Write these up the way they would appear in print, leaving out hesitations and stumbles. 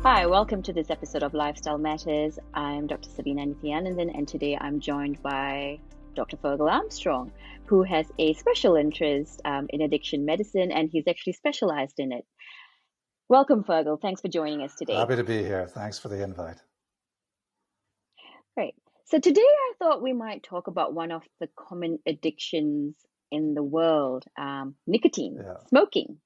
Hi, welcome to this episode of Lifestyle Matters. I'm Dr. Sabina Nithyanandan, and today I'm joined by Dr. Fergal Armstrong, who has a special interest in addiction medicine, and he's actually specialized in it. Welcome, Fergal. Thanks for joining us today. Happy to be here. Thanks for the invite. Great. So today I thought we might talk about one of the common addictions in the world, nicotine, smoking.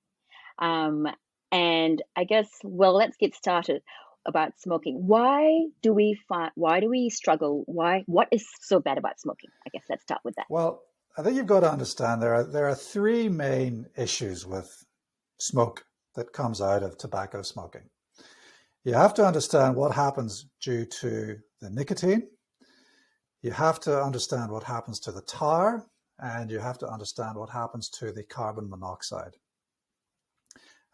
And I guess, let's get started about smoking. Why do we struggle? What is so bad about smoking? I guess let's start with that. Well, I think you've got to understand there are three main issues with smoke that comes out of tobacco smoking. You have to understand what happens due to the nicotine. You have to understand what happens to the tar, and you have to understand what happens to the carbon monoxide.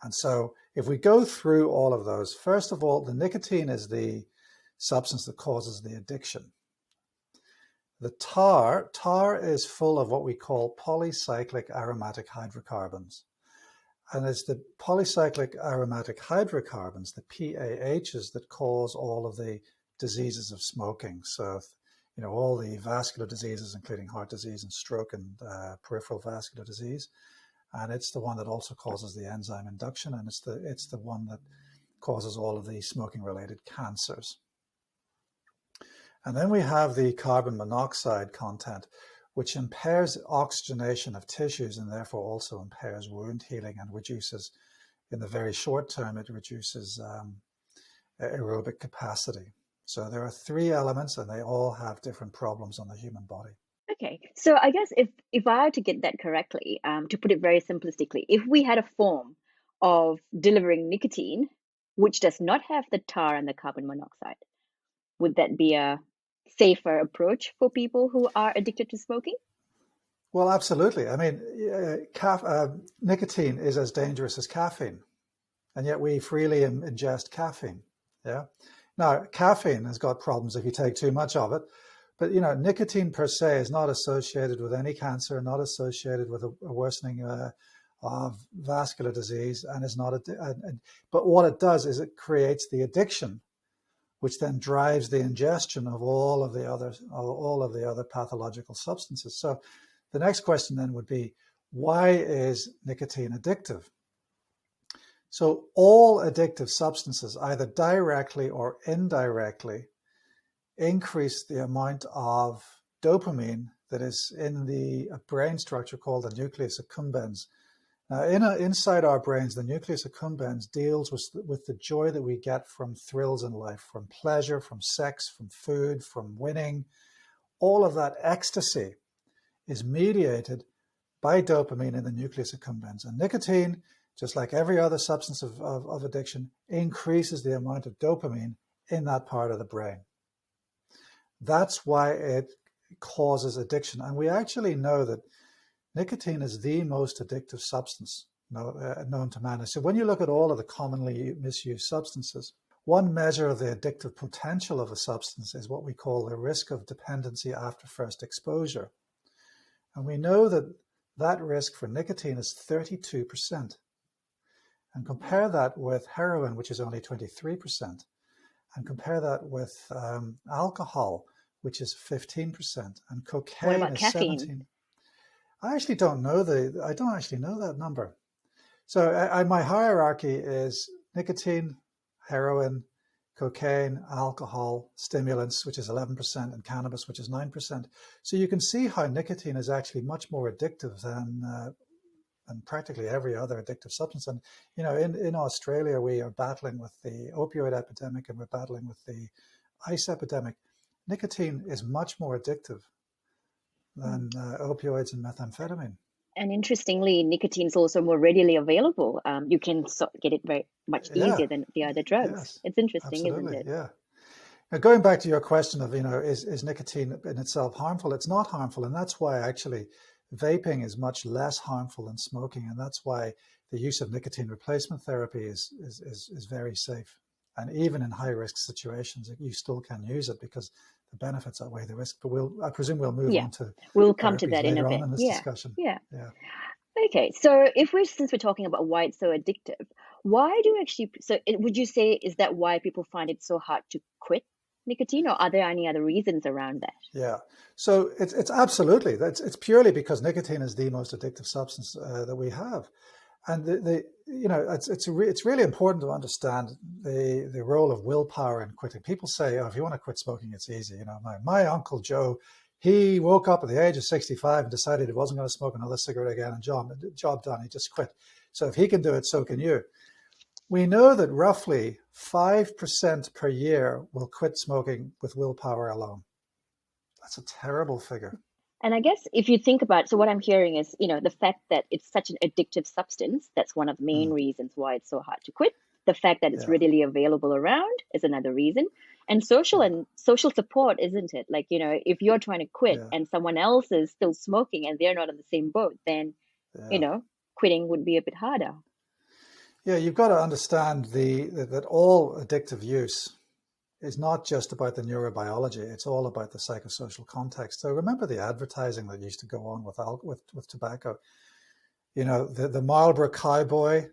And so if we go through all of those, first of all, the nicotine is the substance that causes the addiction. The tar is full of what we call polycyclic aromatic hydrocarbons. And it's the polycyclic aromatic hydrocarbons, the PAHs, that cause all of the diseases of smoking. So, all the vascular diseases, including heart disease and stroke and peripheral vascular disease. And it's the one that also causes the enzyme induction, and it's the one that causes all of the smoking-related cancers. And then we have the carbon monoxide content, which impairs oxygenation of tissues and therefore also impairs wound healing and reduces, in the very short term, it reduces aerobic capacity. So there are three elements, and they all have different problems on the human body. Okay, so I guess if I had to get that correctly, to put it very simplistically, if we had a form of delivering nicotine, which does not have the tar and the carbon monoxide, would that be a safer approach for people who are addicted to smoking? Well, absolutely. I mean, nicotine is as dangerous as caffeine, and yet we freely ingest caffeine. Yeah. Now, caffeine has got problems if you take too much of it. But, nicotine per se is not associated with any cancer, not associated with a worsening of vascular disease, and is not. But what it does is it creates the addiction, which then drives the ingestion of all of the other pathological substances. So, the next question then would be, why is nicotine addictive? So, all addictive substances, either directly or indirectly, increase the amount of dopamine that is in the brain structure called the nucleus accumbens. Now, inside our brains, the nucleus accumbens deals with the joy that we get from thrills in life, from pleasure, from sex, from food, from winning. All of that ecstasy is mediated by dopamine in the nucleus accumbens. And nicotine, just like every other substance of addiction, increases the amount of dopamine in that part of the brain. That's why it causes addiction. And we actually know that nicotine is the most addictive substance known to man. So when you look at all of the commonly misused substances, one measure of the addictive potential of a substance is what we call the risk of dependency after first exposure. And we know that that risk for nicotine is 32%. And compare that with heroin, which is only 23%. And compare that with alcohol, which is 15%, and cocaine what about is caffeine? 17%. I actually don't know that number. So my hierarchy is nicotine, heroin, cocaine, alcohol, stimulants, which is 11%, and cannabis, which is 9%. So you can see how nicotine is actually much more addictive than practically every other addictive substance. And, in Australia, we are battling with the opioid epidemic, and we're battling with the ice epidemic. Nicotine is much more addictive than opioids and methamphetamine. And interestingly, nicotine is also more readily available. You can get it very much easier than the other drugs. Yes, it's interesting, absolutely, isn't it? Yeah. Now, going back to your question of, is nicotine in itself harmful? It's not harmful, and that's why actually vaping is much less harmful than smoking, and that's why the use of nicotine replacement therapy is very safe. And even in high-risk situations, you still can use it because the benefits outweigh the risk. But I presume we'll move on to we'll come to that in a bit. In this discussion. Okay, so since we're talking about why it's so addictive, Why do you actually, would you say, is that why people find it so hard to quit nicotine, or are there any other reasons around that? Yeah. So it's absolutely, it's purely because nicotine is the most addictive substance that we have. And it's really important to understand the role of willpower in quitting. People say, oh, if you want to quit smoking, it's easy. You know, my Uncle Joe, he woke up at the age of 65 and decided he wasn't going to smoke another cigarette again, and job done. He just quit. So if he can do it, so can you. We know that roughly 5% per year will quit smoking with willpower alone. That's a terrible figure. And I guess if you think about, so what I'm hearing is, the fact that it's such an addictive substance, that's one of the main reasons why it's so hard to quit. The fact that it's Yeah. readily available around is another reason. And social support, isn't it? Like, if you're trying to quit Yeah. and someone else is still smoking and they're not in the same boat, then, Yeah. quitting would be a bit harder. Yeah, you've got to understand that all addictive use is not just about the neurobiology, it's all about the psychosocial context. So remember the advertising that used to go on with tobacco. You know, the Marlboro cowboy,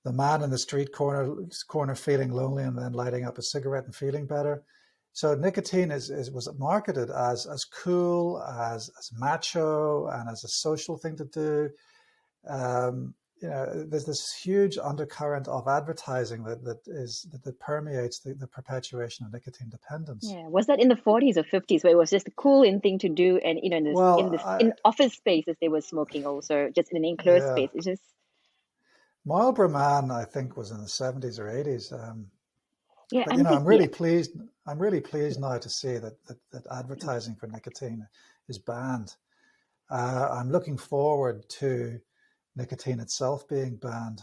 the man in the street corner feeling lonely and then lighting up a cigarette and feeling better. So nicotine was marketed as cool, as macho, and as a social thing to do. There's this huge undercurrent of advertising that permeates the perpetuation of nicotine dependence. Yeah, was that in the 40s or 50s where it was just a cool in thing to do, and in office spaces they were smoking also, just in an enclosed space. It's just Marlboro Man, I think, was in the 70s or 80s. yeah, but I'm really pleased. I'm really pleased now to see that advertising for nicotine is banned. I'm looking forward to nicotine itself being banned.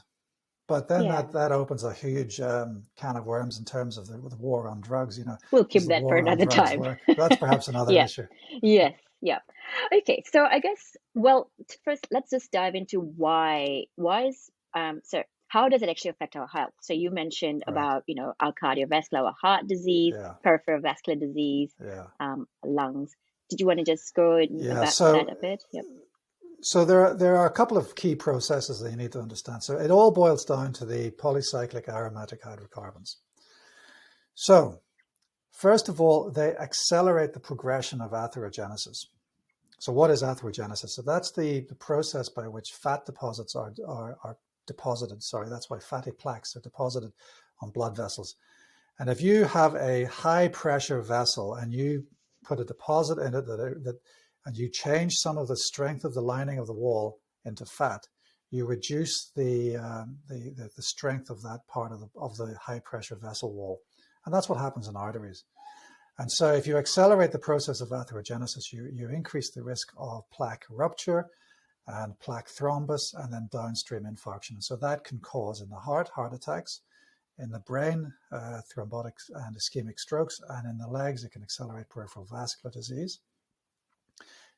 But then that opens a huge can of worms in terms of the war on drugs. We'll keep does the that for war on another drugs time. work? That's perhaps another Yeah. issue. Yes. Yeah. Okay. So I guess, well, first let's just dive into why is so how does it actually affect our health? So you mentioned Right. about our cardiovascular, our heart disease, Yeah. peripheral vascular disease, Yeah. lungs. Did you want to just go about that a bit? Yep. So there are a couple of key processes that you need to understand. So it all boils down to the polycyclic aromatic hydrocarbons. So first of all, they accelerate the progression of atherogenesis. So what is atherogenesis? So that's the process by which fat deposits are deposited. Sorry, that's why fatty plaques are deposited on blood vessels. And if you have a high pressure vessel and you put a deposit in it and you change some of the strength of the lining of the wall into fat, you reduce the strength of that part of the high pressure vessel wall. And that's what happens in arteries. And so if you accelerate the process of atherogenesis, you increase the risk of plaque rupture and plaque thrombus and then downstream infarction. So that can cause in the heart attacks, in the brain, thrombotic and ischemic strokes, and in the legs, it can accelerate peripheral vascular disease.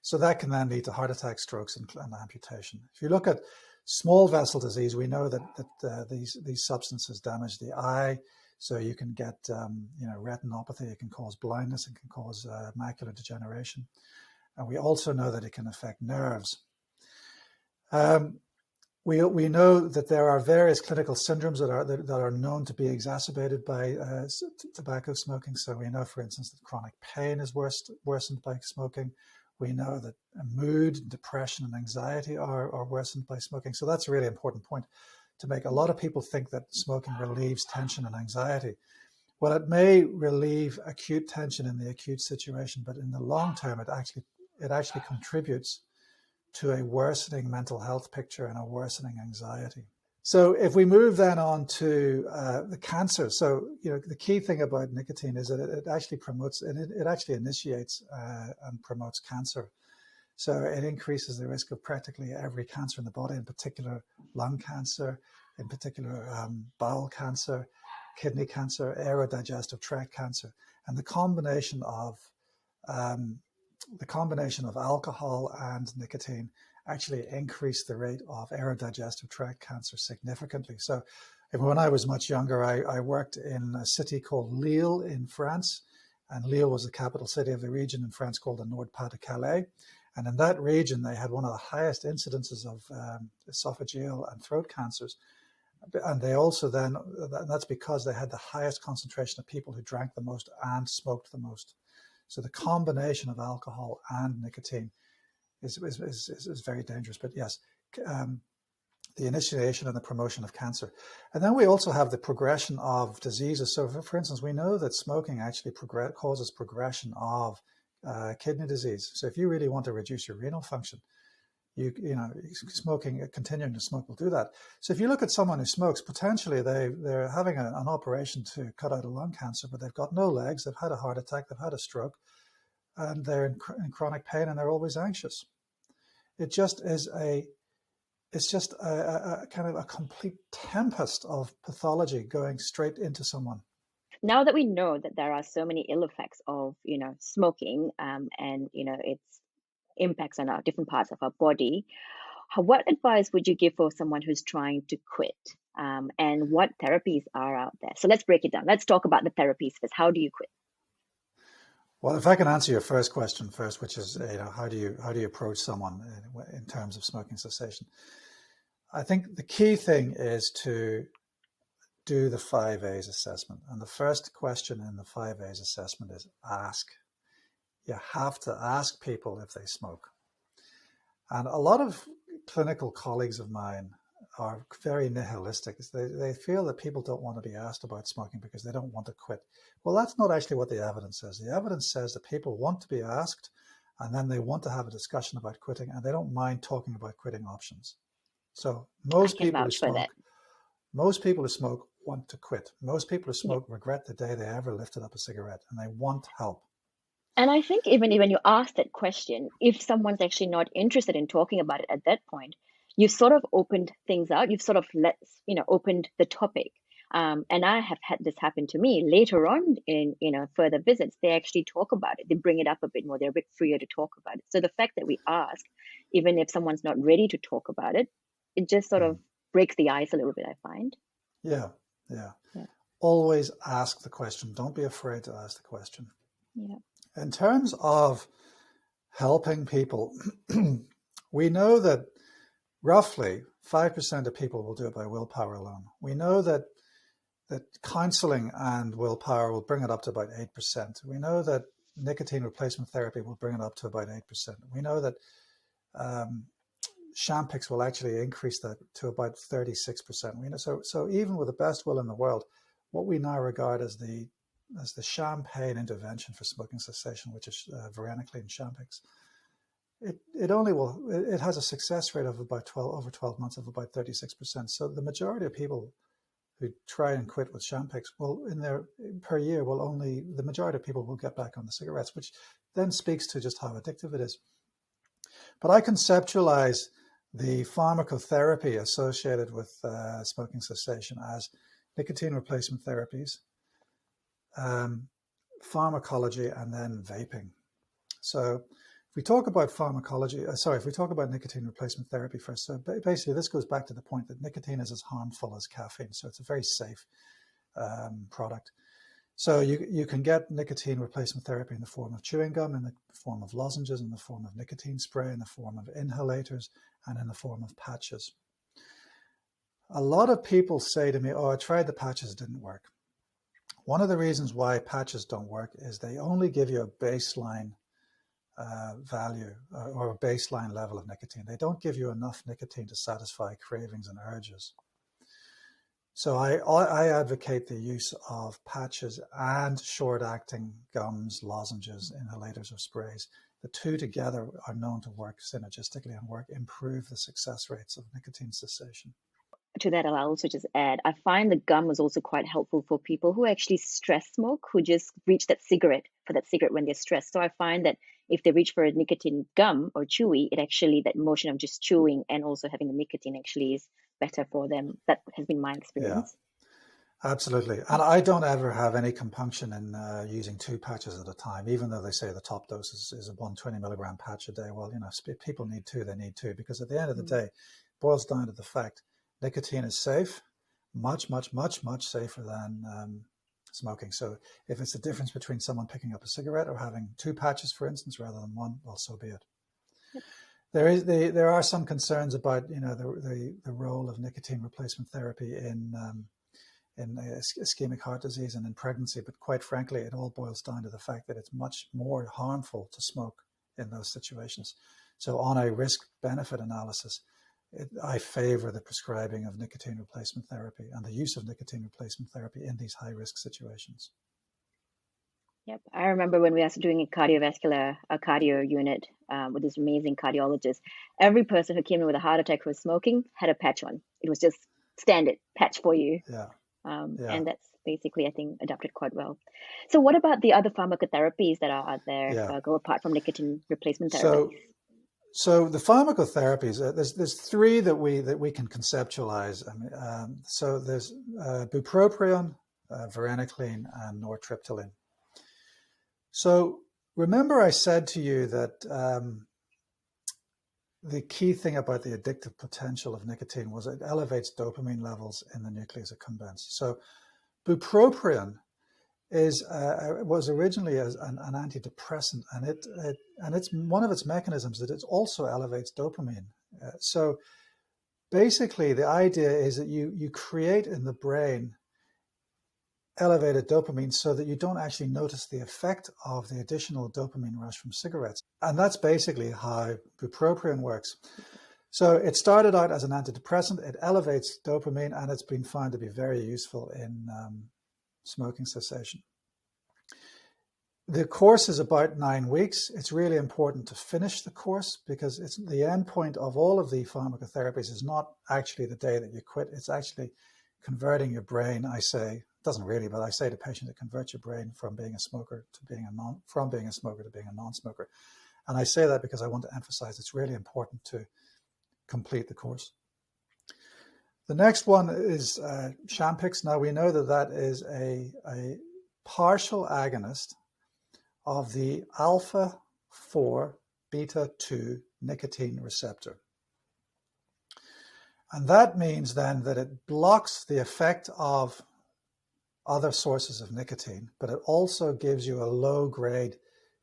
So that can then lead to heart attacks, strokes, and amputation. If you look at small vessel disease, we know that these substances damage the eye. So you can get retinopathy, it can cause blindness, it can cause macular degeneration. And we also know that it can affect nerves. We know that there are various clinical syndromes that are known to be exacerbated by tobacco smoking. So we know, for instance, that chronic pain is worsened by smoking. We know that mood, depression, and anxiety are worsened by smoking. So that's a really important point to make. A lot of people think that smoking relieves tension and anxiety. Well, it may relieve acute tension in the acute situation, but in the long term, it actually contributes to a worsening mental health picture and a worsening anxiety. So if we move then on to the cancer, so the key thing about nicotine is that it actually promotes and it actually initiates and promotes cancer. So it increases the risk of practically every cancer in the body, in particular lung cancer, in particular bowel cancer, kidney cancer, aerodigestive tract cancer, and the combination of alcohol and nicotine actually increase the rate of aerodigestive tract cancer significantly. So when I was much younger, I worked in a city called Lille in France, and Lille was the capital city of the region in France called the Nord-Pas-de-Calais. And in that region, they had one of the highest incidences of esophageal and throat cancers And they also then, that's because they had the highest concentration of people who drank the most and smoked the most. So the combination of alcohol and nicotine is very dangerous. But yes, the initiation and the promotion of cancer. And then we also have the progression of diseases. So for instance, we know that smoking actually causes progression of kidney disease. So if you really want to reduce your renal function, continuing to smoke will do that. So if you look at someone who smokes, potentially they're having an operation to cut out a lung cancer, but they've got no legs, they've had a heart attack, they've had a stroke, and they're in chronic pain and they're always anxious. It's just a kind of a complete tempest of pathology going straight into someone. Now that we know that there are so many ill effects of, smoking, and, its impacts on our different parts of our body, what advice would you give for someone who's trying to quit? And what therapies are out there? So let's break it down. Let's talk about the therapies first. How do you quit? Well, if I can answer your first question first, which is, how do you approach someone in terms of smoking cessation? I think the key thing is to do the 5 A's assessment. And the first question in the 5 A's assessment is ask. You have to ask people if they smoke. And a lot of clinical colleagues of mine are very nihilistic. They feel that people don't want to be asked about smoking because they don't want to quit. Well, that's not actually what the evidence says. The evidence says that people want to be asked, and then they want to have a discussion about quitting, and they don't mind talking about quitting options. So most people who smoke want to quit. Most people who smoke regret the day they ever lifted up a cigarette, and they want help. And I think even when you ask that question, if someone's actually not interested in talking about it at that point, you've sort of opened things out. You've sort of opened the topic. And I have had this happen to me later on in, further visits. They actually talk about it. They bring it up a bit more. They're a bit freer to talk about it. So the fact that we ask, even if someone's not ready to talk about it, it just sort of breaks the ice a little bit, I find. Yeah. Always ask the question. Don't be afraid to ask the question. Yeah. In terms of helping people, we know that roughly 5% of people will do it by willpower alone. We know that counselling and willpower will bring it up to about 8%. We know that nicotine replacement therapy will bring it up to about 8%. We know that Champix will actually increase that to about 36%. So even with the best will in the world, what we now regard as the champagne intervention for smoking cessation, which is varenicline Champix, it has a success rate of about over 12 months of about 36%. So the majority of people who try and quit with Champix per year the majority of people will get back on the cigarettes, which then speaks to just how addictive it is. But I conceptualize the pharmacotherapy associated with smoking cessation as nicotine replacement therapies, pharmacology, and then vaping. So if we talk about if we talk about nicotine replacement therapy first, so basically this goes back to the point that nicotine is as harmful as caffeine, so it's a very safe product. So you can get nicotine replacement therapy in the form of chewing gum, in the form of lozenges, in the form of nicotine spray, in the form of inhalators, and in the form of patches. A lot of people say to me, oh, I tried the patches, it didn't work. One of the reasons why patches don't work is they only give you a baseline value or a baseline level of nicotine. They don't give you enough nicotine to satisfy cravings and urges. So I advocate the use of patches and short-acting gums, lozenges, inhalators, or sprays. The two together are known to work synergistically and improve the success rates of nicotine cessation. To that, I'll also just add, I find the gum was also quite helpful for people who actually stress smoke, who just reach that cigarette when they're stressed. So I find that if they reach for a nicotine gum or chewy, that motion of just chewing and also having the nicotine actually is better for them. That has been my experience. Yeah, absolutely. And I don't ever have any compunction in using 2 patches at a time, even though they say the top dose is a 120 milligram patch a day. Well, if people need 2, they need 2, because at the end of the day, it boils down to the fact nicotine is safe, much, much, much, much safer than smoking. So if it's the difference between someone picking up a cigarette or having 2 patches, for instance, rather than 1, well, so be it. Yep. There are some concerns about the role of nicotine replacement therapy in ischemic heart disease and in pregnancy, but quite frankly, it all boils down to the fact that it's much more harmful to smoke in those situations. So on a risk-benefit analysis, I favor the prescribing of nicotine replacement therapy and the use of nicotine replacement therapy in these high-risk situations. Yep. I remember when we were doing a cardio unit with this amazing cardiologist, every person who came in with a heart attack who was smoking had a patch on. It was just standard patch for you. Yeah. And that's basically, I think, adapted quite well. So what about the other pharmacotherapies that are out there, go apart from nicotine replacement therapies? So the pharmacotherapies, there's three that we can conceptualize. So there's bupropion, varenicline, and nortriptyline. So remember I said to you that the key thing about the addictive potential of nicotine was it elevates dopamine levels in the nucleus accumbens. So bupropion was originally as an antidepressant, and it's one of its mechanisms that it also elevates dopamine. So basically, the idea is that you create in the brain elevated dopamine so that you don't actually notice the effect of the additional dopamine rush from cigarettes. And that's basically how bupropion works. So it started out as an antidepressant, it elevates dopamine, and it's been found to be very useful in smoking cessation. The course is about 9 weeks. It's really important to finish the course because it's the end point of all of the pharmacotherapies is not actually the day that you quit. It's actually converting your brain, I say. Doesn't really, but I say to patients to convert your brain from being a smoker to being a smoker to being a non-smoker. And I say that because I want to emphasize it's really important to complete the course. The next one is Champix. Now we know that is a partial agonist of the alpha 4 beta 2 nicotine receptor. And that means then that it blocks the effect of other sources of nicotine, but it also gives you a low-grade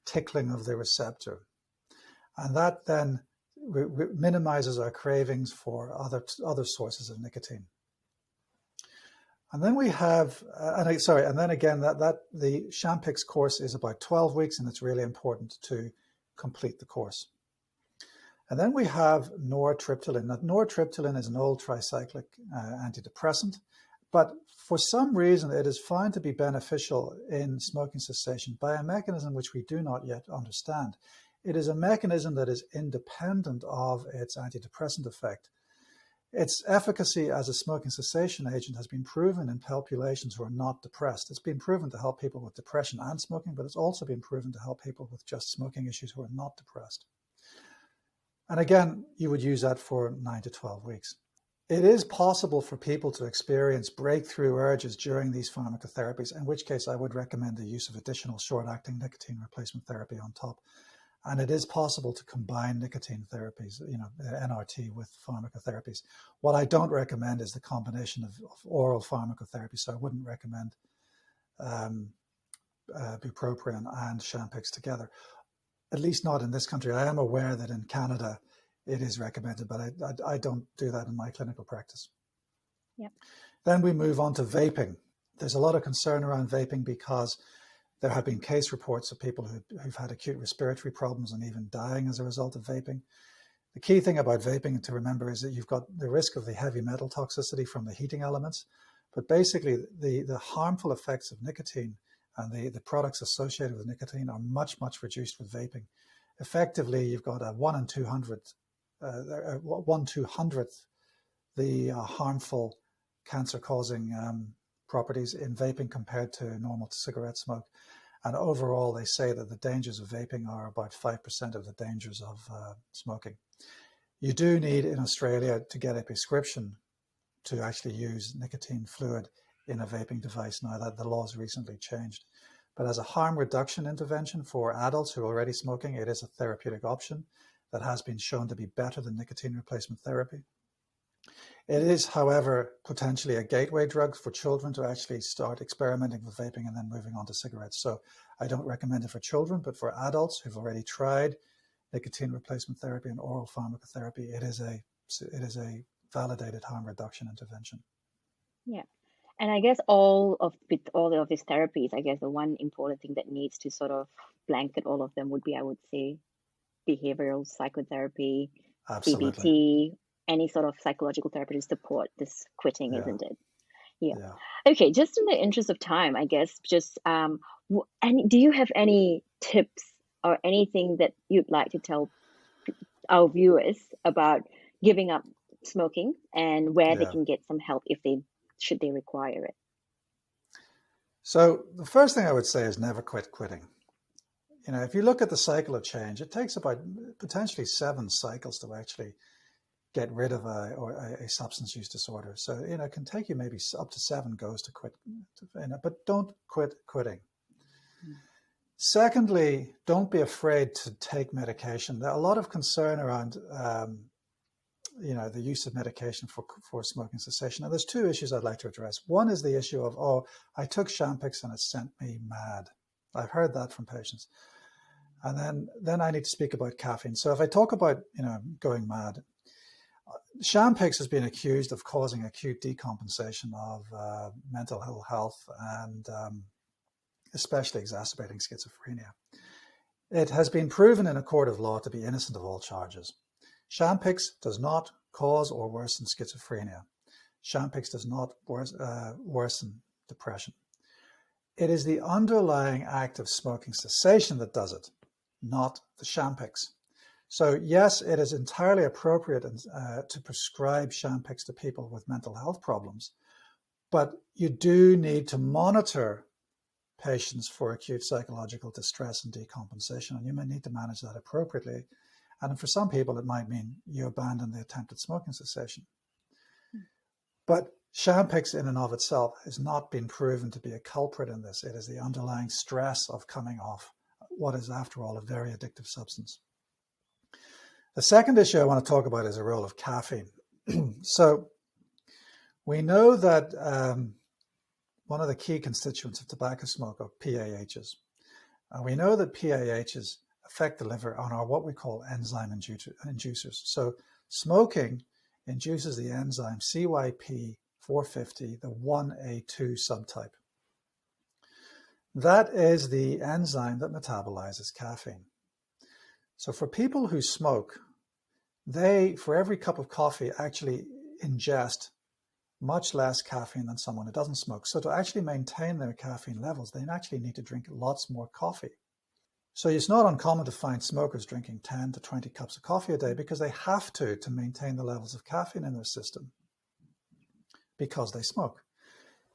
tickling of the receptor. And that then minimizes our cravings for other sources of nicotine. And then we have, and then again, that the Champix course is about 12 weeks, and it's really important to complete the course. And then we have nortriptyline. Now, nortriptyline is an old tricyclic antidepressant, but for some reason it is found to be beneficial in smoking cessation by a mechanism which we do not yet understand. It is a mechanism that is independent of its antidepressant effect. Its efficacy as a smoking cessation agent has been proven in populations who are not depressed. It's been proven to help people with depression and smoking, but it's also been proven to help people with just smoking issues who are not depressed. And again, you would use that for 9 to 12 weeks. It is possible for people to experience breakthrough urges during these pharmacotherapies, in which case I would recommend the use of additional short-acting nicotine replacement therapy on top. And it is possible to combine nicotine therapies, NRT with pharmacotherapies. What I don't recommend is the combination of oral pharmacotherapy. So I wouldn't recommend bupropion and Champix together, at least not in this country. I am aware that in Canada it is recommended, but I don't do that in my clinical practice. Yep. Then we move on to vaping. There's a lot of concern around vaping because there have been case reports of people who've had acute respiratory problems and even dying as a result of vaping. The key thing about vaping to remember is that you've got the risk of the heavy metal toxicity from the heating elements, but basically the harmful effects of nicotine and the products associated with nicotine are much, much reduced with vaping. Effectively, you've got a 1 in 200th the harmful cancer-causing properties in vaping compared to normal cigarette smoke. And overall, they say that the dangers of vaping are about 5% of the dangers of smoking. You do need in Australia to get a prescription to actually use nicotine fluid in a vaping device now that the laws recently changed. But as a harm reduction intervention for adults who are already smoking, it is a therapeutic option that has been shown to be better than nicotine replacement therapy. It is, however, potentially a gateway drug for children to actually start experimenting with vaping and then moving on to cigarettes. So I don't recommend it for children, but for adults who've already tried nicotine replacement therapy and oral pharmacotherapy, it is a validated harm reduction intervention. Yeah. And I guess with all of these therapies, I guess the one important thing that needs to sort of blanket all of them would be, I would say, behavioral psychotherapy, Absolutely. CBT, any sort of psychological therapy to support this quitting, Yeah. isn't it? Yeah. Yeah. Okay, just in the interest of time, I guess, just and do you have any tips or anything that you'd like to tell our viewers about giving up smoking and where they Yeah. can get some help if should they require it? So the first thing I would say is never quit quitting. If you look at the cycle of change, it takes about potentially 7 cycles to actually get rid of a substance use disorder. So, it can take you maybe up to 7 goes to quit, but don't quit quitting. Secondly, don't be afraid to take medication. There are a lot of concern around, the use of medication for smoking cessation. And there's 2 issues I'd like to address. One is the issue of, I took Champix and it sent me mad. I've heard that from patients. And then I need to speak about caffeine. So if I talk about, going mad, Champix has been accused of causing acute decompensation of mental health and especially exacerbating schizophrenia. It has been proven in a court of law to be innocent of all charges. Champix does not cause or worsen schizophrenia. Champix does not worsen depression. It is the underlying act of smoking cessation that does it, not the Champix. So yes, it is entirely appropriate to prescribe Champix to people with mental health problems, but you do need to monitor patients for acute psychological distress and decompensation, and you may need to manage that appropriately. And for some people, it might mean you abandon the attempted smoking cessation. But Champix in and of itself has not been proven to be a culprit in this. It is the underlying stress of coming off what is, after all, a very addictive substance. The second issue I want to talk about is the role of caffeine. So we know that one of the key constituents of tobacco smoke are PAHs. And we know that PAHs affect the liver on our what we call enzyme inducers. So smoking induces the enzyme CYP450, the 1A2 subtype. That is the enzyme that metabolizes caffeine. So for people who smoke, they, for every cup of coffee, actually ingest much less caffeine than someone who doesn't smoke. So to actually maintain their caffeine levels, they actually need to drink lots more coffee. So it's not uncommon to find smokers drinking 10 to 20 cups of coffee a day because they have to maintain the levels of caffeine in their system because they smoke.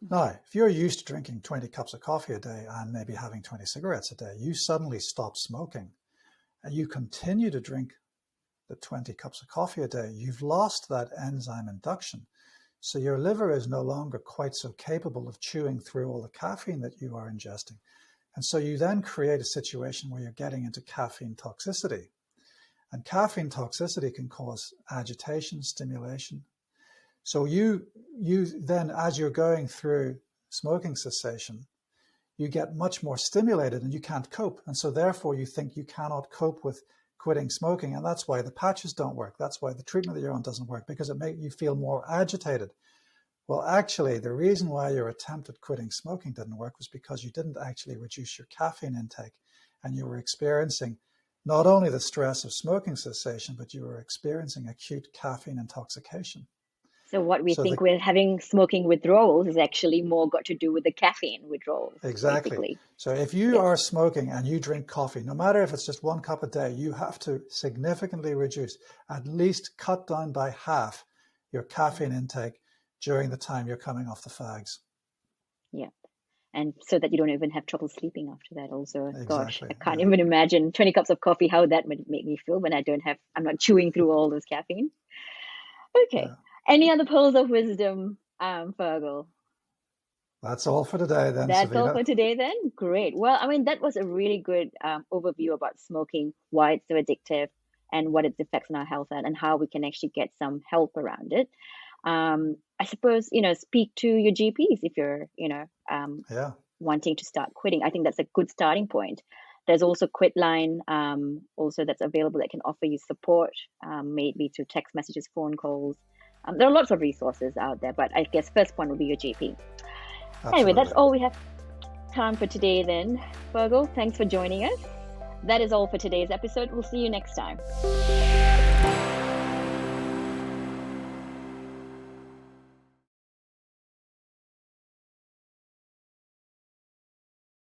Now, if you're used to drinking 20 cups of coffee a day and maybe having 20 cigarettes a day, you suddenly stop smoking and you continue to drink the 20 cups of coffee a day, you've lost that enzyme induction. So your liver is no longer quite so capable of chewing through all the caffeine that you are ingesting. And so you then create a situation where you're getting into caffeine toxicity. And caffeine toxicity can cause agitation, stimulation. So you then, as you're going through smoking cessation, you get much more stimulated and you can't cope. And so therefore you think you cannot cope with quitting smoking. And that's why the patches don't work. That's why the treatment that you're on doesn't work, because it makes you feel more agitated. Well, actually, the reason why your attempt at quitting smoking didn't work was because you didn't actually reduce your caffeine intake. And you were experiencing not only the stress of smoking cessation, but you were experiencing acute caffeine intoxication. So what we think we're having smoking withdrawals is actually more got to do with the caffeine withdrawals. Exactly. Basically. So if you are smoking and you drink coffee, no matter if it's just 1 cup a day, you have to significantly reduce, at least cut down by half your caffeine intake during the time you're coming off the fags. Yeah. And so that you don't even have trouble sleeping after that also. Exactly. Gosh, I can't even imagine 20 cups of coffee, how that would make me feel when I'm not chewing through all this caffeine. Okay. Yeah. Any other pearls of wisdom, Fergal? That's all for today then, That's Savita. all for today then? Great. Well, I mean, that was a really good overview about smoking, why it's so addictive and what its effects on our health and how we can actually get some help around it. I suppose, speak to your GPs if you're, wanting to start quitting. I think that's a good starting point. There's also Quitline, also that's available that can offer you support, maybe through text messages, phone calls. There are lots of resources out there, but I guess first point would be your GP. Absolutely. Anyway, that's all we have time for today then. Virgo, thanks for joining us. That is all for today's episode. We'll see you next time.